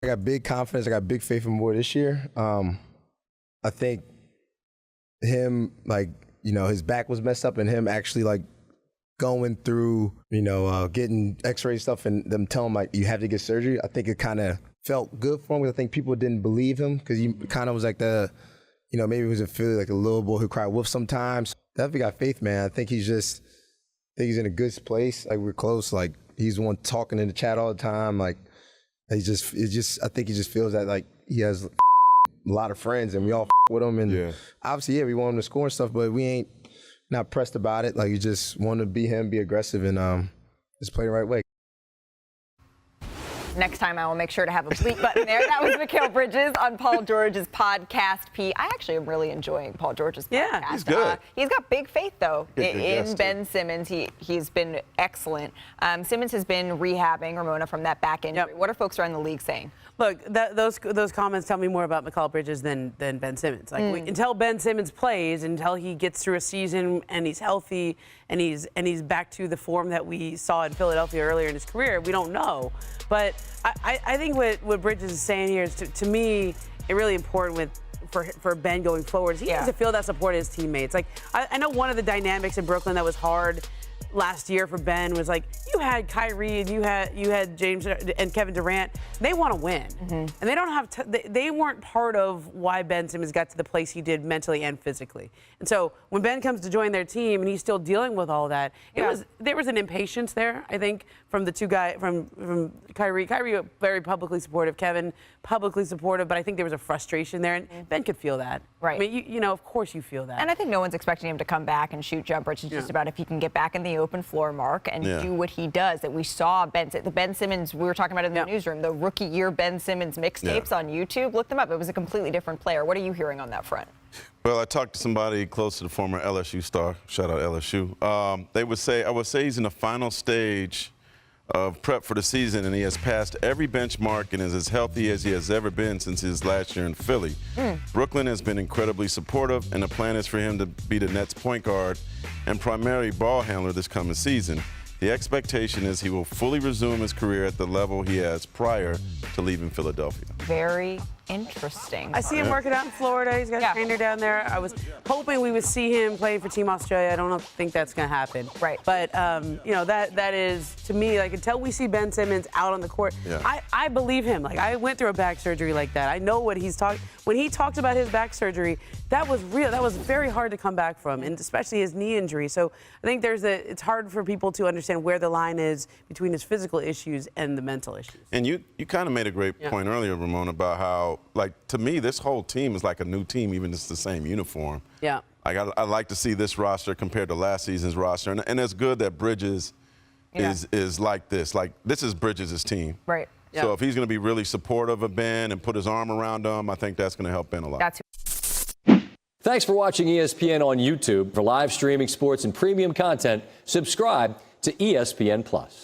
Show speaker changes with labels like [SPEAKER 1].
[SPEAKER 1] I got big confidence. I got big faith in more this year. I think him, his back was messed up, and him actually going through, getting X-ray stuff and them telling him you have to get surgery. I think it kind of felt good for him. I think people didn't believe him because he kind of was maybe he was in Philly like a little boy who cried wolf sometimes. Definitely got faith, man. I think he's in a good place. We're close. He's the one talking in the chat all the time. I think he just feels that he has a lot of friends and we all with him. And obviously, we want him to score and stuff, but we ain't not pressed about it. You just want to be him, be aggressive, and just play the right way.
[SPEAKER 2] Next time I will make sure to have a bleep button there. That was Mikal Bridges on Paul George's podcast. I actually am really enjoying Paul George's podcast.
[SPEAKER 3] Yeah, he's good.
[SPEAKER 2] He's got big faith, though, in Ben Simmons. He's been excellent. Simmons has been rehabbing Ramona from that back injury. What are folks around the league saying?
[SPEAKER 3] Look, those comments tell me more about Mikal Bridges than Ben Simmons. Until Ben Simmons plays, until he gets through a season and he's healthy and he's back to the form that we saw in Philadelphia earlier in his career, we don't know. But I think what Bridges is saying here is, to me, it really important for Ben going forward. He has to feel that support of his teammates. I know one of the dynamics in Brooklyn that was hard last year for Ben was you had Kyrie and you had James and Kevin Durant. They want to win, and they don't have they weren't part of why Ben Simmons got to the place he did mentally and physically. And so when Ben comes to join their team and he's still dealing with all that, there was an impatience there, I think, from the two guys, from Kyrie very publicly supportive, Kevin publicly supportive, but I think there was a frustration there, and Ben could feel that.
[SPEAKER 2] Right.
[SPEAKER 3] I mean, of course you feel that.
[SPEAKER 2] And I think no one's expecting him to come back and shoot jumpers. It's just about if he can get back in the open floor, Mark, and do what he does. That we saw the Ben Simmons, we were talking about in the newsroom, the rookie year Ben Simmons mixtapes on YouTube. Look them up. It was a completely different player. What are you hearing on that front?
[SPEAKER 4] Well, I talked to somebody close to the former LSU star. Shout out LSU. I would say he's in the final stage of prep for the season, and he has passed every benchmark and is as healthy as he has ever been since his last year in Philly. Brooklyn has been incredibly supportive, and the plan is for him to be the Nets' point guard and primary ball handler this coming season. The expectation is he will fully resume his career at the level he has prior to leaving Philadelphia.
[SPEAKER 2] Very interesting.
[SPEAKER 3] I see him working out in Florida. He's got a trainer down there. I was hoping we would see him playing for Team Australia. I don't think that's going to happen.
[SPEAKER 2] Right.
[SPEAKER 3] But, that is, to me, until we see Ben Simmons out on the court, I believe him. I went through a back surgery like that. I know what he's talking. When he talked about his back surgery, that was real. That was very hard to come back from, and especially his knee injury. So I think it's hard for people to understand where the line is between his physical issues and the mental issues.
[SPEAKER 4] And you kind of made a great point earlier, Ramona, about how, to me, this whole team is like a new team, even if it's the same uniform.
[SPEAKER 3] Yeah.
[SPEAKER 4] I like to see this roster compared to last season's roster. And it's good that Bridges is like this. This is Bridges' team.
[SPEAKER 2] Right.
[SPEAKER 3] Yeah.
[SPEAKER 4] So if he's going to be really supportive of Ben and put his arm around him, I think that's going to help Ben a lot.
[SPEAKER 5] Thanks for watching ESPN on YouTube. For live streaming sports and premium content, subscribe to ESPN+.